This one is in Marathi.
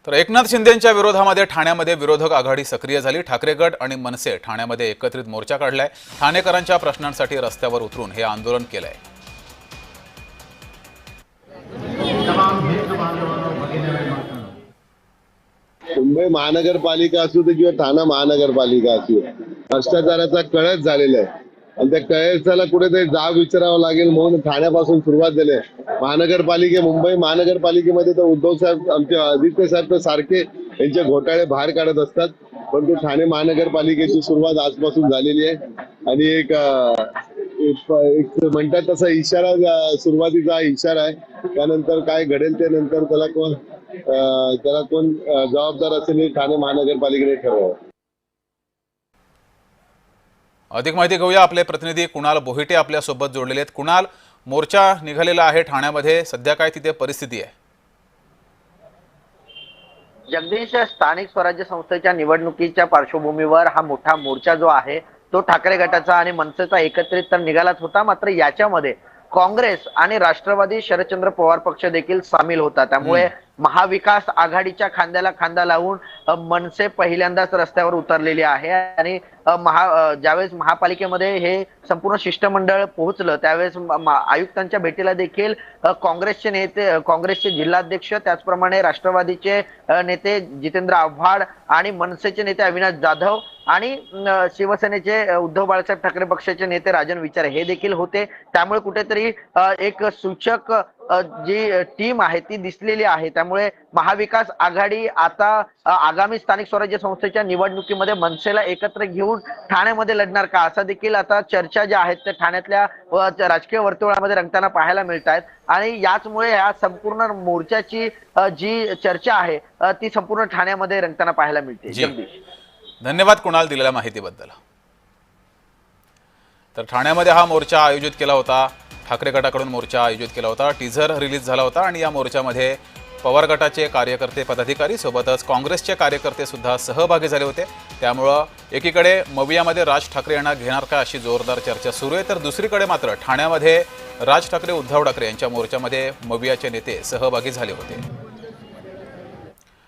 तर एकनाथ शिंदेंच्या विरोधामध्ये ठाण्यामध्ये विरोधक आघाडी सक्रिय झाली। ठाकरे गट आणि मनसे ठाण्यामध्ये एकत्रित मोर्चा काढलाय। ठाणेकरांच्या प्रश्नांसाठी रस्त्यावर उतरून हे आंदोलन केलंय। मुंबई महानगरपालिका असू दे किंवा ठाणा महानगरपालिका असू, भ्रष्टाचाराचा कळस झालेला आहे आणि त्या कळसाला कुठेतरी जाब विचारावं लागेल म्हणून ठाण्यापासून सुरुवात झाली आहे। मुंबई महानगरपालिकेमध्ये तर उद्धव साहेब, आमचे आदित्य साहेब तर सारखे यांचे घोटाळे बाहेर काढत असतात, परंतु ठाणे महानगरपालिकेची सुरुवात आजपासून झालेली आहे आणि एक म्हणतात तसा इशारा, सुरुवातीचा इशारा आहे। त्यानंतर काय घडेल ते नंतर त्याला कोण जबाबदार असेल हे ठाणे महानगरपालिकेने ठरवावं। अधिक माहिती घेऊया, आपले प्रतिनिधी कुणाल बोहिटे आपल्या सोबत जोडलेले आहेत। कुणाल, मोर्चा निघालेला आहे ठाण्यामध्ये, सध्या काय तिथे परिस्थिती आहे? जगदीश, स्थानिक स्वराज्य संस्थेच्या निवडणुकीच्या पार्श्वभूमीवर हा मोठा मोर्चा जो आहे तो ठाकरे गटाचा आणि मनसेचा एकत्रित तर निघालाच होता, मात्र याच्यामध्ये काँग्रेस आणि राष्ट्रवादी शरदचंद्र पवार पक्ष देखील सामील होता। त्यामुळे महाविकास आघाडीच्या खांद्याला खांदा लावून मनसे पहिल्यांदाच रस्त्यावर उतरलेली आहे आणि ज्यावेळेस महापालिकेमध्ये हे संपूर्ण शिष्टमंडळ पोहोचलं त्यावेळेस आयुक्तांच्या भेटीला देखील काँग्रेसचे नेते, काँग्रेसचे जिल्हाध्यक्ष, त्याचप्रमाणे राष्ट्रवादीचे नेते जितेंद्र आव्हाड आणि मनसेचे नेते अविनाश जाधव आणि शिवसेनेचे उद्धव बाळासाहेब ठाकरे पक्षाचे नेते राजन विचारे हे देखील होते। त्यामुळे कुठेतरी एक सूचक जी टीम आहे ती दिसलेली आहे। त्यामुळे महाविकास आघाडी आता आगामी स्थानिक स्वराज्य संस्थेच्या निवडणुकीमध्ये मनसेला एकत्र घेऊन ठाण्यामध्ये लढणार का, असा देखील आता चर्चा ज्या आहेत त्या ठाण्यातल्या राजकीय वर्तुळामध्ये रंगताना पाहायला मिळत आहेत आणि याचमुळे या संपूर्ण मोर्चाची जी चर्चा आहे ती संपूर्ण ठाण्यामध्ये रंगताना पाहायला मिळते। जगदीश, धन्यवाद कुणाल दिलेल्या माहितीबद्दल। तर ठाण्यामध्ये हा मोर्चा आयोजित केला होता, ठाकरे गटाकडून मोर्चा आयोजित केला होता, टीझर रिलीज झाला होता आणि या मोर्चामध्ये पवार गटाचे कार्यकर्ते, पदाधिकारी सोबतच काँग्रेसचे कार्यकर्ते सुद्धा सहभागी झाले होते। त्यामुळं एकीकडे मवियामध्ये राज ठाकरे यांना घेणार का अशी जोरदार चर्चा सुरू आहे, तर दुसरीकडे मात्र ठाण्यामध्ये राज ठाकरे, उद्धव ठाकरे यांच्या मोर्चामध्ये मवियाचे नेते सहभागी झाले होते।